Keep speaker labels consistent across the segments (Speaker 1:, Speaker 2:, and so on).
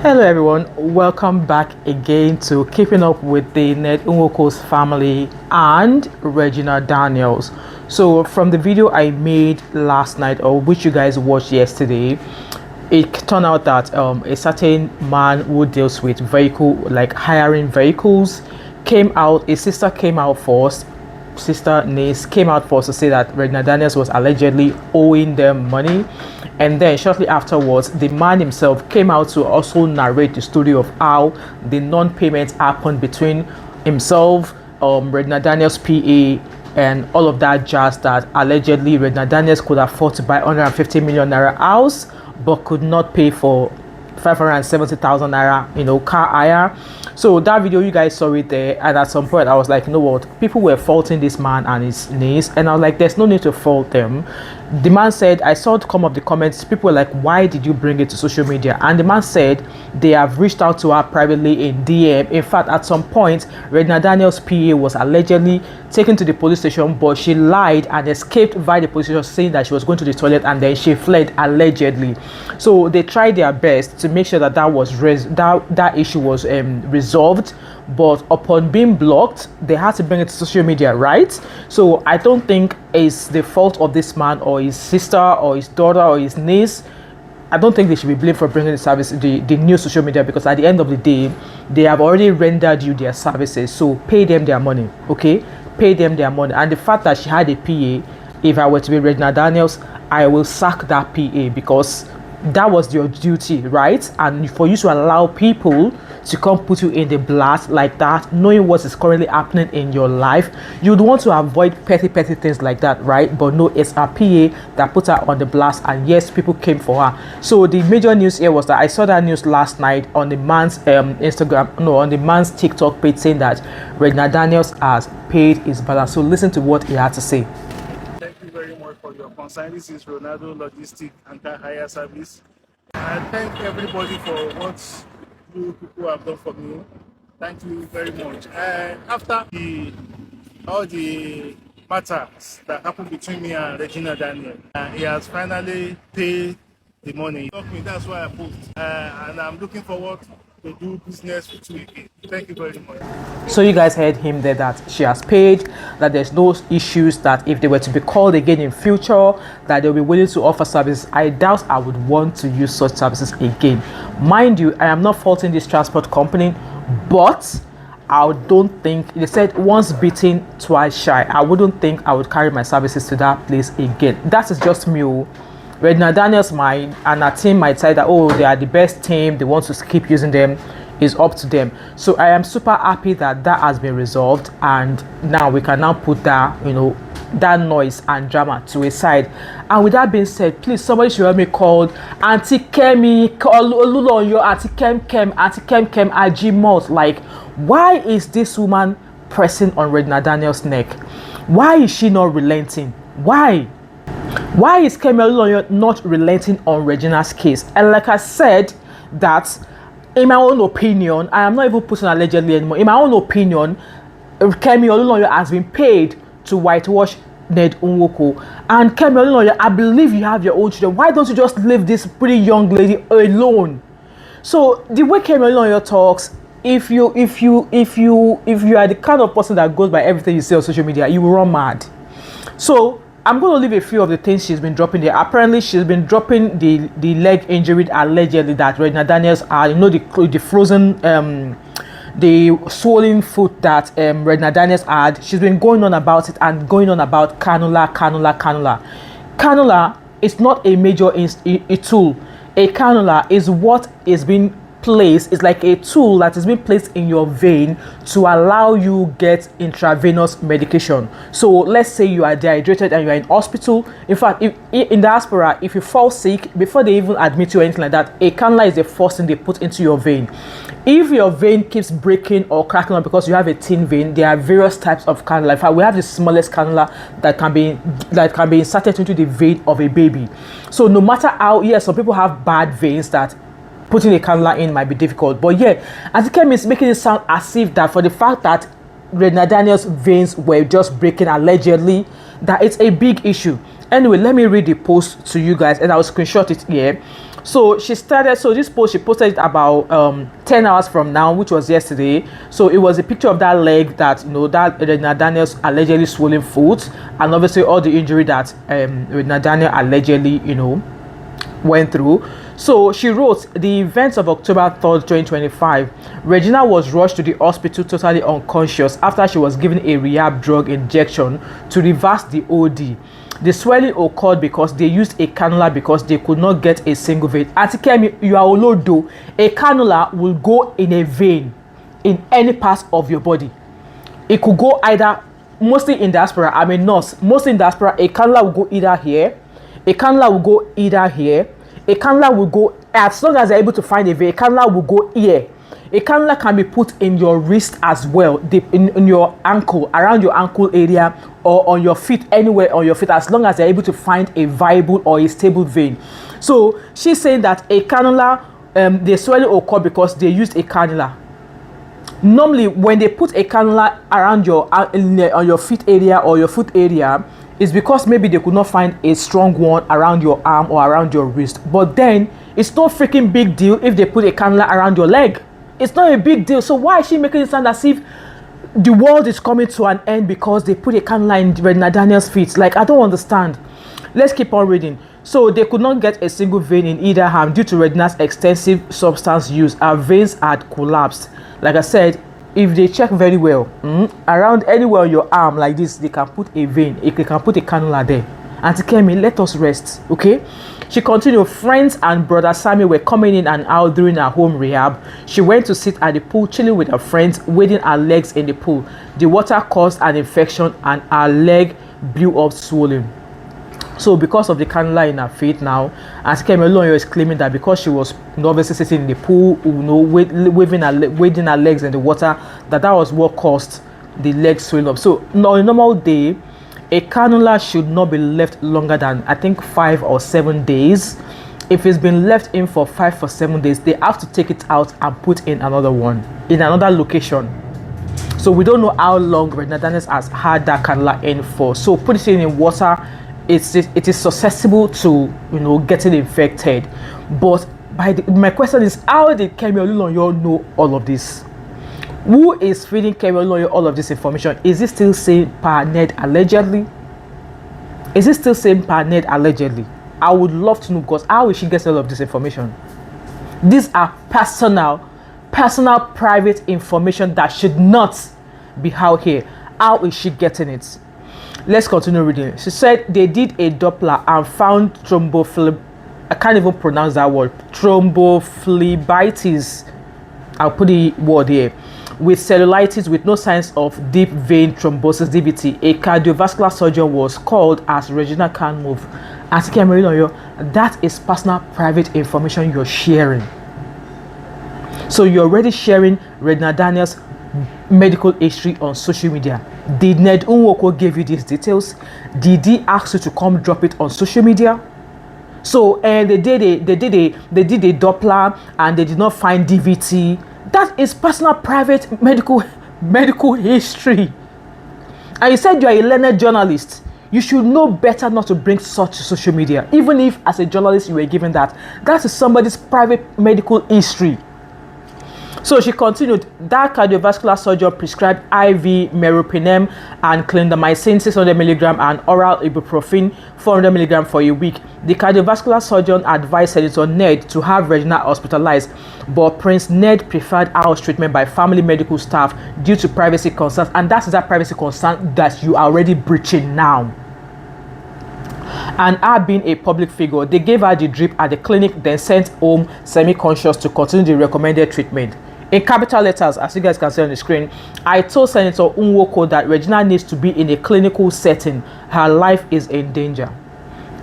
Speaker 1: Hello everyone, welcome back again to Keeping Up with the Ned Nwoko's family and Regina Daniels. So from the video I made last night, or which you guys watched yesterday, it turned out that a certain man who deals with hiring vehicles came out. A sister came out first. Sister niece came out first to say that Regina Daniels was allegedly owing them money, and then shortly afterwards the man himself came out to also narrate the story of how the non-payment happened between himself, Regina Daniels PA, and all of that jazz, that allegedly Regina Daniels could afford to buy 150 million naira house but could not pay for 570,000 naira, car hire. So that video, you guys saw it there, and at some point I was like, you know what, people were faulting this man and his niece, and I was like, there's no need to fault them. The man said, I saw it come up the comments, people were like, why did you bring it to social media? And the man said they have reached out to her privately in DM. In fact, at some point Regina Daniels PA was allegedly taken to the police station, but she lied and escaped via the police station, saying that she was going to the toilet, and then she fled allegedly. So they tried their best to make sure that that issue was resolved, but upon being blocked they had to bring it to social media, right? So I don't think it's the fault of this man or his sister or his daughter or his niece. I don't think they should be blamed for bringing the new social media, because at the end of the day they have already rendered you their services. So pay them their money, okay? Pay them their money. And the fact that she had a PA, if I were to be Regina Daniels, I will sack that PA, because that was your duty, right? And for you to allow people to come put you in the blast like that, knowing what is currently happening in your life, you'd want to avoid petty things like that, right? But no, it's a PA that put her on the blast, and yes, people came for her. So the major news here was that I saw that news last night on the man's on the man's TikTok page, saying that Regina Daniels has paid his balance. So listen to what he had to say.
Speaker 2: Thank you very much for your concern. This is Ronaldo Logistic and Car Hire Service. I thank everybody for what you people have done for me. Thank you very much. After all the matters that happened between me and Regina Daniel, he has finally paid the money. That's why I moved, and I'm looking forward to do business with you again. Thank you very much.
Speaker 1: So you guys heard him there, that she has paid, that there's no issues, that if they were to be called again in future, that they'll be willing to offer services. I doubt I would want to use such services again. Mind you, I am not faulting this transport company, but I don't think, they said once bitten, twice shy. I wouldn't think I would carry my services to that place again. That is just me. Regina Daniels might, and her team might say that, oh, they are the best team, they want to keep using them. Is up to them. So I am super happy that that has been resolved, and now we can now put that that noise and drama to a side. And with that being said, please, somebody should help me call Auntie Kemi Olunloyo, Auntie Kem Ajimot. Like, why is this woman pressing on Regina Daniels' neck? Why is she not relenting? Why is Kemi Olunloyo not relenting on Regina's case? And like I said, that in my own opinion, I am not even putting allegedly anymore. In my own opinion, Kemi Olunloyo has been paid to whitewash Ned Nwoko. And Kemi Olunloyo, I believe you have your own children. Why don't you just leave this pretty young lady alone? So the way Kemi Olunloyo talks, if you are the kind of person that goes by everything you say on social media, you will run mad. So I'm going to leave a few of the things she's been dropping there. Apparently, she's been dropping the leg injury allegedly that Regina Daniels had. The frozen, the swollen foot that Regina Daniels had. She's been going on about it and going on about cannula. Cannula is not a major a tool. A cannula is what is being placed, is like a tool that is being placed in your vein to allow you get intravenous medication. So let's say you are dehydrated and you are in hospital. In fact, if in diaspora, if you fall sick, before they even admit you or anything like that, a cannula is the first thing they put into your vein. If your vein keeps breaking or cracking up because you have a thin vein, there are various types of cannula. In fact, we have the smallest cannula that can be inserted into the vein of a baby. So no matter how, yes, some people have bad veins that putting a cannula in might be difficult, but yeah, as Kemi is making it sound as if that for the fact that Regina Daniels' veins were just breaking allegedly, that it's a big issue. Anyway, let me read the post to you guys, and I'll screenshot it here. So she started, so this post, she posted it about 10 hours from now, which was yesterday. So it was a picture of that leg that, that Regina Daniels allegedly swollen foot, and obviously all the injury that Regina Daniels allegedly, went through. So she wrote, the events of October 3rd, 2025, Regina was rushed to the hospital totally unconscious after she was given a rehab drug injection to reverse the OD. The swelling occurred because they used a cannula because they could not get a single vein. Auntie Kemi, you are olodo. A cannula will go in a vein in any part of your body. It could go either, mostly in diaspora, I'm a nurse, mostly in diaspora, a cannula will go either here, a cannula will go either here, a cannula will go, as long as they're able to find a vein, a cannula will go here. A cannula can be put in your wrist as well, in your ankle, around your ankle area, or on your feet, anywhere on your feet, as long as they're able to find a viable or a stable vein. So she's saying that a cannula, the swelling occurred because they used a cannula. Normally, when they put a cannula around on your feet area or your foot area, it's because maybe they could not find a strong one around your arm or around your wrist. But then it's no freaking big deal if they put a cannula around your leg. It's not a big deal. So why is she making it sound as if the world is coming to an end because they put a cannula in Regina Daniels' feet? Like, I don't understand. Let's keep on reading. So they could not get a single vein in either arm due to Regina's extensive substance use. Her veins had collapsed. Like I said, if they check very well, around anywhere on your arm like this, they can put a vein. They can put a cannula there. Auntie Kemi, let us rest, okay? She continued, friends and brother Sammy were coming in and out during her home rehab. She went to sit at the pool, chilling with her friends, wading her legs in the pool. The water caused an infection and her leg blew up swollen. So because of the cannula in her feet now, as Kemi Olunloyo is claiming that because she was obviously sitting in the pool, wading her legs in the water, that was what caused the leg swelling up. So on a normal day, a cannula should not be left longer than, I think, 5 or 7 days. If it's been left in for 5 or 7 days, they have to take it out and put in another one in another location. So we don't know how long Regina Daniels has had that cannula in for. So put it in water, it is susceptible to getting infected. But my question is, how did Kemi Olunloyo know all of this? Who is feeding Kemi Olunloyo all of this information? Is it still saying per Ned allegedly? Is it still saying per Ned allegedly? I would love to know, because how is she getting all of this information? These are personal, private information that should not be out here. How is she getting it? Let's continue reading. She said they did a Doppler and found I can't even pronounce that word. Thrombophlebitis. I'll put the word here. With cellulitis with no signs of deep vein thrombosis (DVT). A cardiovascular surgeon was called as Regina can't move. As Kemi Olunloyo, that is personal, private information you're sharing. So you're already sharing Regina Daniels' medical history on social media. Did Ned Nwoko give you these details? Did he ask you to come drop it on social media? So they did a Doppler and they did not find DVT. That is personal, private medical history. And you said you are a learned journalist. You should know better not to bring such to social media. Even if as a journalist you were given that. That is somebody's private medical history. So she continued, that cardiovascular surgeon prescribed IV meropenem and clindamycin 600 mg and oral ibuprofen 400 mg for a week. The cardiovascular surgeon advised Senator Ned to have Regina hospitalized, but Prince Ned preferred house treatment by family medical staff due to privacy concerns, and that is that privacy concern that you are already breaching now. And her being a public figure, they gave her the drip at the clinic, then sent home semi-conscious to continue the recommended treatment. In capital letters, as you guys can see on the screen, I told Senator Nwoko that Regina needs to be in a clinical setting. Her life is in danger.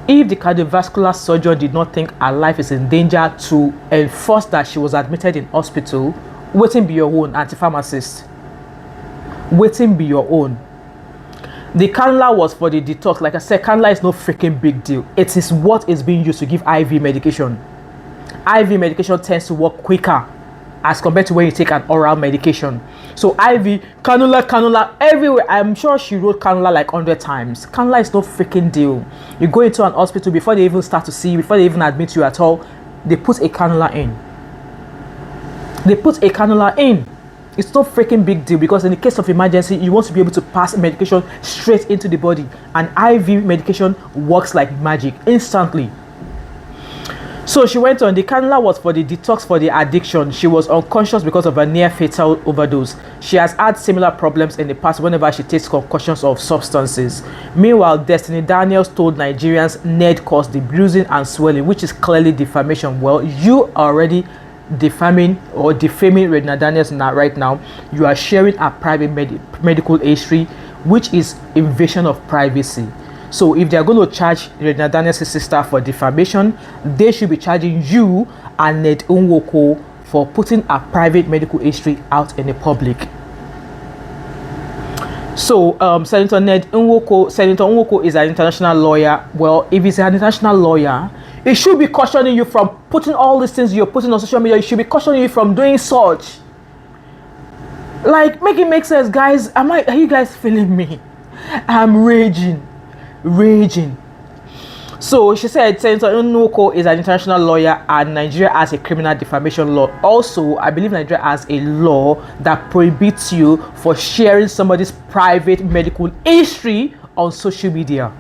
Speaker 1: If the cardiovascular surgeon did not think her life is in danger to enforce that she was admitted in hospital, waiting be your own, anti-pharmacist. Waiting be your own. The cannula was for the detox. Like I said, cannula is no freaking big deal. It is what is being used to give IV medication. IV medication tends to work quicker as compared to when you take an oral medication. So IV, cannula everywhere. I'm sure she wrote cannula like 100 times. Cannula is no freaking deal. You go into an hospital before they even start to see you, before they even admit you at all, they put a cannula in. They put a cannula in. It's no freaking big deal, because in the case of emergency, you want to be able to pass medication straight into the body. And IV medication works like magic instantly. So she went on. The cannula was for the detox for the addiction. She was unconscious because of a near fatal overdose. She has had similar problems in the past whenever she takes concussions of substances. Meanwhile, Destiny Daniels told Nigerians Ned caused the bruising and swelling, which is clearly defamation. Well, you are already defaming or defaming Regina Daniels right now. You are sharing a private medical history, which is invasion of privacy. So if they are going to charge Regina Daniels' sister for defamation, they should be charging you and Ned Nwoko for putting a private medical history out in the public. So Senator Nwoko is an international lawyer. Well, if he's an international lawyer, it should be cautioning you from putting all these things you're putting on social media. It should be cautioning you from doing such. Like, make it make sense, guys. Are you guys feeling me? I'm raging. So she said Senator Nwoko is an international lawyer and Nigeria has a criminal defamation law. Also, I believe Nigeria has a law that prohibits you for sharing somebody's private medical history on social media.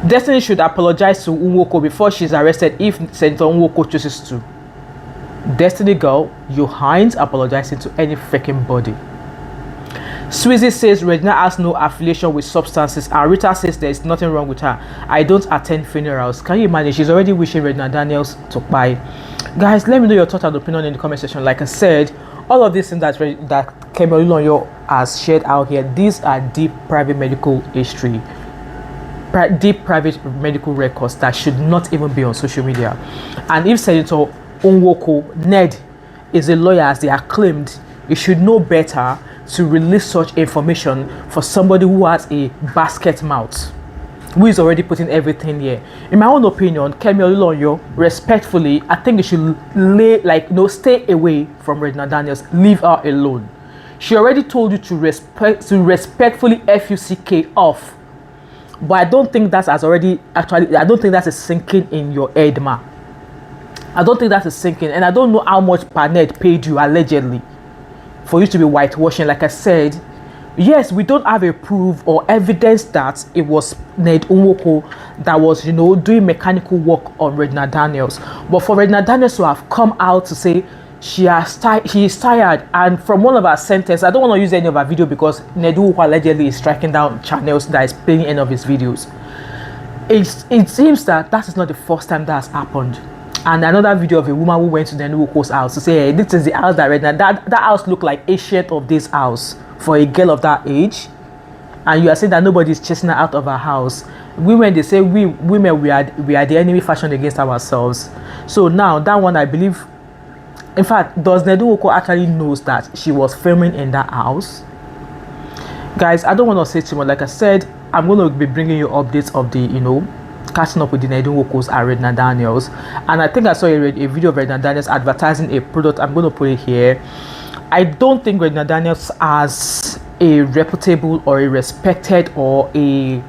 Speaker 1: Destiny should apologize to Nwoko before she's arrested if Senator Nwoko chooses to. Destiny girl, you ain't apologizing to any freaking body. Swizzy says Regina has no affiliation with substances, and Rita says there is nothing wrong with her. I don't attend funerals. Can you imagine? She's already wishing Regina Daniels to buy. Guys, let me know your thoughts and opinion in the comment section. Like I said, all of these things that Kemi Olunloyo has shared out here, these are deep private medical history, deep private medical records that should not even be on social media. And if Senator Nwoko, Ned, is a lawyer as they are claimed, you should know better to release such information for somebody who has a basket mouth, who is already putting everything here. In my own opinion, Kemi Olunloyo, respectfully, I think you should stay away from Regina Daniels. Leave her alone. She already told you to respectfully FUCK off. But I don't think that's I don't think that's a sinking in your head, ma. I don't think that's a sinking, and I don't know how much Ned paid you allegedly for you to be whitewashing. Like I said, yes, we don't have a proof or evidence that it was Ned Nwoko that was, doing mechanical work on Regina Daniels. But for Regina Daniels to have come out to say she is tired, and from one of our sentences, I don't want to use any of our video because Ned Nwoko allegedly is striking down channels that is playing any of his videos. It seems that is not the first time that has happened. And another video of a woman who went to the Nwoko's house to say, hey, this is the house that Regina, that house looked like ancient of this house for a girl of that age. And you are saying that nobody is chasing her out of her house. Women, they say we are the enemy fashioned against ourselves. So now that one, I believe, in fact, does Ned Nwoko actually knows that she was filming in that house? Guys, I don't want to say too much. Like I said, I'm going to be bringing you updates of the, catching up with the Ned Nwokos and Regina Daniels. And I think I saw a video of Regina Daniels advertising a product. I'm going to put it here. I don't think Regina Daniels has a reputable or a respected or a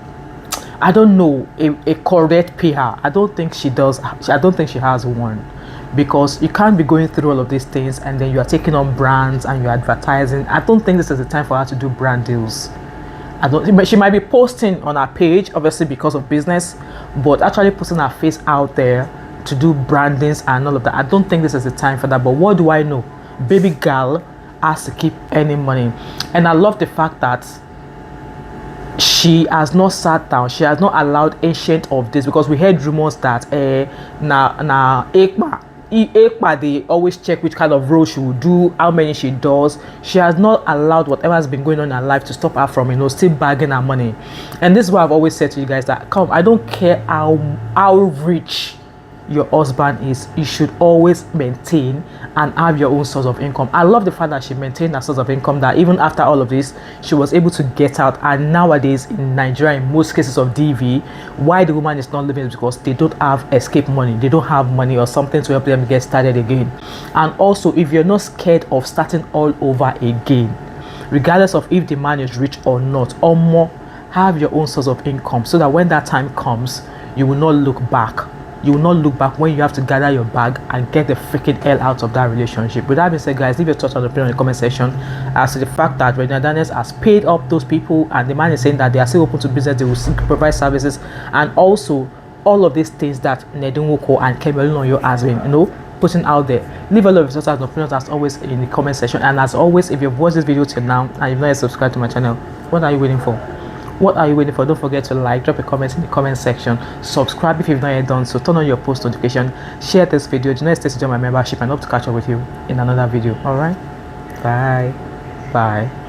Speaker 1: correct PR. I don't think she does. I don't think she has one, because you can't be going through all of these things and then you are taking on brands and you're advertising. I don't think this is the time for her to do brand deals. She might be posting on her page, obviously because of business, but actually putting her face out there to do brandings and all of that, I don't think this is the time for that. But what do I know? Baby girl has to keep earning money. And I love the fact that she has not sat down. She has not allowed ancient of this, because we heard rumors that Ekpa, they always check which kind of role she will do, how many she does. She has not allowed whatever has been going on in her life to stop her from, still bagging her money. And this is what I've always said to you guys, that I don't care how rich your husband is, you should always maintain and have your own source of income. I love the fact that she maintained her source of income, that even after all of this, she was able to get out. And nowadays in Nigeria, in most cases of DV, why the woman is not living is because they don't have escape money, they don't have money or something to help them get started again. And also, if you're not scared of starting all over again, regardless of if the man is rich or not, or more, have your own source of income, so that when that time comes, you will not look back you will not look back when you have to gather your bag and get the freaking hell out of that relationship. With that being said, guys, leave your thoughts and opinion in the comment section as to the fact that Regina Daniels has paid up those people, and the man is saying that they are still open to business, they will provide services, and also all of these things that Nedunwoko and Kemi Olunloyo has been, putting out there. Leave all of your thoughts and opinions as always in the comment section. And as always, if you've watched this video till now and you've not yet subscribed to my channel, what are you waiting for? What are you waiting for? Don't forget to like, drop a comment in the comment section, subscribe if you've not yet done so, turn on your post notification, share this video, do not hesitate to join my membership, and hope to catch up with you in another video. All right, bye.